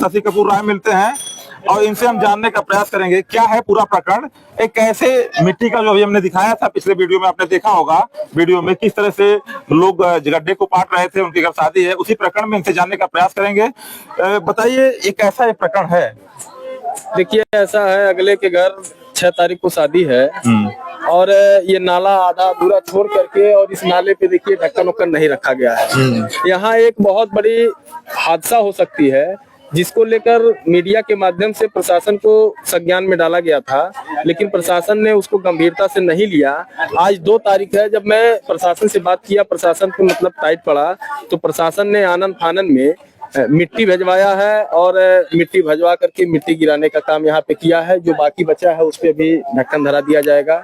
शशि कपूर राय मिलते हैं और इनसे हम जानने का प्रयास करेंगे क्या है पूरा प्रकरण। एक कैसे मिट्टी का जो अभी हमने दिखाया था पिछले वीडियो में, आपने देखा होगा वीडियो में किस तरह से लोग गड्ढे को पाट रहे थे, उनके घर शादी है, उसी प्रकरण में इनसे जानने का प्रयास करेंगे। बताइए ये कैसा एक प्रकरण है? देखिए ऐसा है, अगले के घर 6 तारीख को शादी है और ये नाला आधा अधूरा छोड़ करके और इस नाले पे देखिए ढक्कन उक्कन नहीं रखा गया है। यहाँ एक बहुत बड़ी हादसा हो सकती है जिसको लेकर मीडिया के माध्यम से प्रशासन को संज्ञान में डाला गया था, लेकिन प्रशासन ने उसको गंभीरता से नहीं लिया। आज 2 तारीख है, जब मैं प्रशासन से बात किया, प्रशासन को मतलब टाइट पड़ा, तो प्रशासन ने आनन फानन में मिट्टी भिजवाया है और मिट्टी भिजवा करके मिट्टी गिराने का काम यहाँ पे किया है। जो बाकी बचा है उस पे भी ढक्कन धरा दिया जाएगा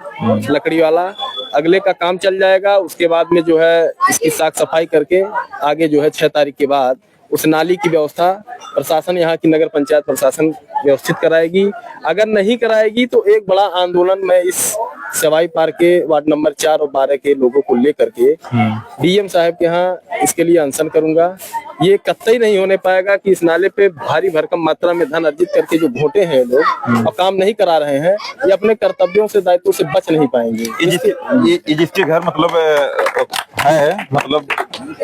लकड़ी वाला, अगले का काम चल जाएगा। उसके बाद में जो है इसकी साफ सफाई करके आगे जो है 6 तारीख के बाद उस नाली की व्यवस्था प्रशासन, यहाँ की नगर पंचायत प्रशासन व्यवस्थित कराएगी। अगर नहीं कराएगी तो एक बड़ा आंदोलन मैं इस सवाई पार्क के वार्ड नंबर 4 और 12 के लोगों को लेकर के डीएम साहब के यहाँ इसके लिए अनशन करूंगा। ये कतई नहीं होने पाएगा कि इस नाले पे भारी भरकम मात्रा में धन अर्जित करके जो घोटे हैं लोग और काम नहीं करा रहे हैं, ये अपने कर्तव्यों से, दायित्वों से बच नहीं पाएंगे। ये जिसके घर मतलब है, मतलब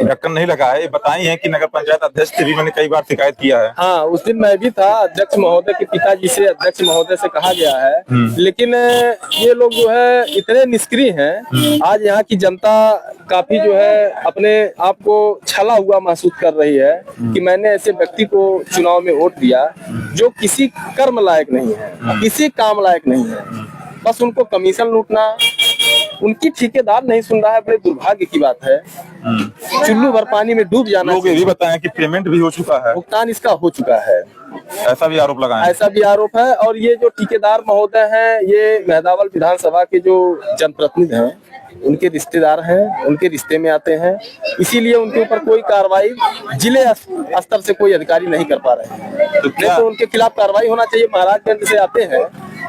ढक्कन नहीं लगा है, ये बताई है कि नगर पंचायत अध्यक्ष से भी मैंने कई बार शिकायत किया है। हाँ, उस दिन मैं भी था, अध्यक्ष महोदय के पिताजी से, अध्यक्ष महोदय से कहा गया है, लेकिन ये लोग जो है इतने निष्क्रिय हैं। आज यहाँ की जनता काफी जो है अपने आप को छला हुआ महसूस कर रही है कि मैंने ऐसे व्यक्ति को चुनाव में वोट दिया जो किसी कर्म लायक नहीं है, किसी काम लायक नहीं है, बस उनको कमीशन लूटना, उनकी ठेकेदार नहीं सुन रहा है। बड़े दुर्भाग्य की बात है, चुल्लू भर पानी में डूब जाना। लोग ये भी बताएं कि पेमेंट भी हो चुका है, भुगतान इसका हो चुका है, ऐसा भी आरोप लगाया, ऐसा भी आरोप है। और ये जो ठेकेदार महोदय हैं, ये मेहदावल विधानसभा के जो जनप्रतिनिधि हैं, उनके रिश्तेदार हैं, उनके रिश्ते में आते हैं, इसीलिए उनके ऊपर कोई कार्रवाई जिले स्तर से कोई अधिकारी नहीं कर पा रहे हैं। तो उनके खिलाफ कार्रवाई होना चाहिए। महाराजगंज से आते हैं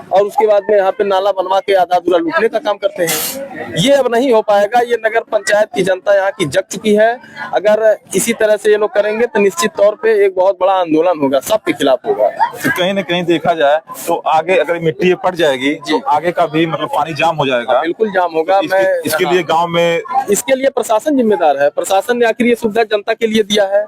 और उसके बाद में यहाँ पे नाला बनवा के आधा अधूरा लूटने का काम करते हैं। ये अब नहीं हो पाएगा। ये नगर पंचायत की जनता यहाँ की जग चुकी है। अगर इसी तरह से ये लोग करेंगे तो निश्चित तौर पे एक बहुत बड़ा आंदोलन होगा, सबके खिलाफ होगा। तो कहीं न कहीं देखा जाए तो आगे अगर मिट्टी ये पड़ जाएगी तो आगे का भी मतलब पानी जाम हो जाएगा। बिल्कुल जाम होगा। इसके लिए गाँव में, इसके लिए प्रशासन जिम्मेदार है। प्रशासन ने आखिर ये सुविधा जनता के लिए दिया है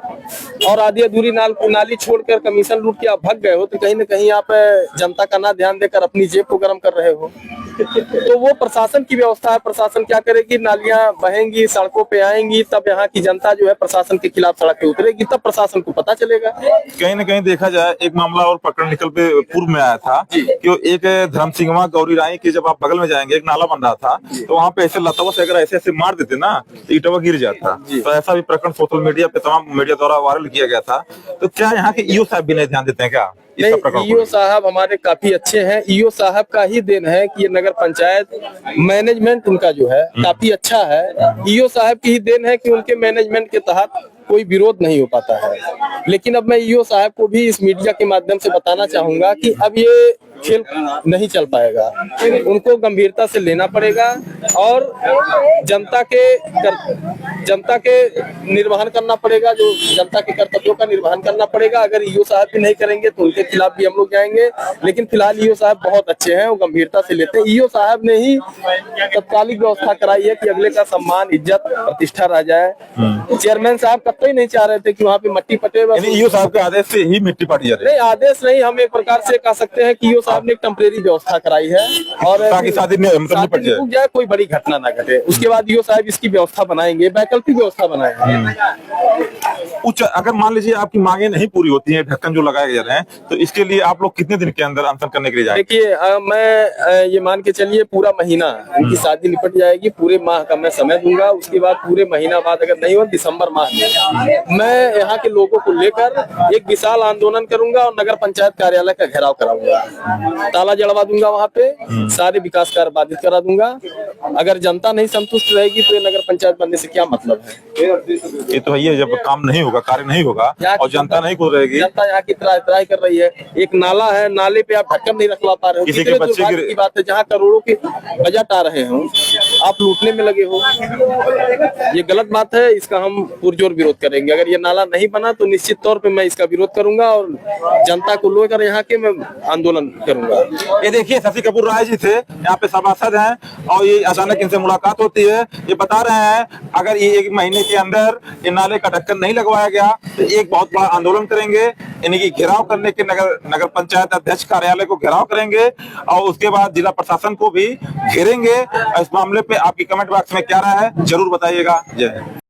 और आधी अधूरी नाली छोड़कर कमीशन लूट के आप भाग गए हो, तो कहीं न कहीं आप जनता का ना ध्यान देकर अपनी जेब को गर्म कर रहे हो। तो वो प्रशासन की व्यवस्था है। प्रशासन क्या करेगी, नालियां बहेंगी, सड़कों पे आएंगी, तब यहाँ की जनता जो है प्रशासन के खिलाफ सड़क पे उतरेगी, तब प्रशासन को पता चलेगा। कहीं न कहीं देखा जाए एक मामला और पकड़ निकल पे पूर्व में आया था कि एक धर्म सिंहवा गौरी राई की, जब आप बगल में जाएंगे एक नाला बन रहा था, तो वहाँ पे ऐसे लतवा से अगर ऐसे मार देते ना तो ईटवा गिर जाता। तो ऐसा भी प्रकरण सोशल मीडिया पे, तमाम मीडिया द्वारा वायरल किया गया था। तो क्या यहाँ के ईओ साहब भी नहीं ध्यान देते हैं क्या? नहीं, ईओ साहब हमारे काफी अच्छे हैं। ईओ साहब का ही देन है कि ये नगर पंचायत मैनेजमेंट उनका जो है काफी अच्छा है। ईओ साहब की ही देन है कि उनके मैनेजमेंट के तहत कोई विरोध नहीं हो पाता है। लेकिन अब मैं ईओ साहब को भी इस मीडिया के माध्यम से बताना चाहूंगा कि अब ये खेल नहीं चल पाएगा, उनको गंभीरता से लेना पड़ेगा और जनता के निर्वहन करना पड़ेगा, जो जनता के कर्तव्यों का निर्वहन करना पड़ेगा। अगर ईओ साहब भी नहीं करेंगे तो उनके खिलाफ भी हम लोग जाएंगे। लेकिन फिलहाल ईओ साहब बहुत अच्छे हैं, वो गंभीरता से लेते हैं। ईओ साहब ने ही तत्कालिक व्यवस्था कराई है कि अगले का सम्मान, इज्जत, प्रतिष्ठा रह जाए। चेयरमैन साहब कतई नहीं चाह रहे थे कि वहाँ पे मिट्टी पटे। ईओ साहब के आदेश से ही मिट्टी पट जाती है? नहीं, आदेश नहीं, हम एक प्रकार से कह सकते हैं कि ईओ साहब ने एक टेम्परेरी व्यवस्था कराई है और ताकि शादी रुक जाए, कोई बड़ी घटना ना घटे। उसके बाद ईओ साहब इसकी व्यवस्था बनाएंगे, वैकल्पिक व्यवस्था बनाएंगे। उच्च अगर मान लीजिए आपकी मांगे नहीं पूरी होती हैं, ढक्कन जो लगाए जा रहे हैं, तो इसके लिए आप लोग कितने दिन के अंदर अनशन करने के लिए जाएंगे? देखिए, मैं ये मान के चलिए पूरा महीना उनकी शादी निपट जाएगी, पूरे माह का मैं समय दूंगा। उसके बाद पूरे महीना बाद अगर नहीं हो, दिसंबर माह में मैं यहाँ के लोगों को लेकर एक विशाल आंदोलन करूंगा और नगर पंचायत कार्यालय का घेराव कराऊंगा, ताला जड़वा दूंगा, वहाँ पे सारे विकास कार्य बाधित करा दूंगा। अगर जनता नहीं संतुष्ट रहेगी तो ये नगर पंचायत बनने से क्या मतलब है? ये तो है, जब काम नहीं होगा, कार्य नहीं होगा और जनता नहीं खुश रहेगी। जनता यहाँ की त्राही कर रही है। एक नाला है, नाले पे आप ढक्कन नहीं रखवा पा रहे हो। किसी के बच्चे की बात है, जहाँ करोड़ों के बजट आ रहे हो, आप लूटने में लगे हो। ये गलत बात है, इसका हम पुरजोर विरोध करेंगे। अगर ये नाला नहीं बना तो निश्चित तौर पे मैं इसका विरोध करूंगा और जनता को लेकर यहाँ के मैं आंदोलन करूंगा। ये देखिए शशि कपूर राय जी थे, यहाँ पे सभासद हैं और ये अचानक इनसे मुलाकात होती है। ये बता रहे हैं अगर ये 1 महीने के अंदर ये नाले का ढक्कन नहीं लगवाया गया तो एक बहुत बड़ा आंदोलन करेंगे। इनकी घेराव करने के नगर पंचायत अध्यक्ष कार्यालय को घेराव करेंगे और उसके बाद जिला प्रशासन को भी घेरेंगे। इस मामले पे आपकी कमेंट बॉक्स में क्या राय है जरूर बताइएगा। जय हिंद।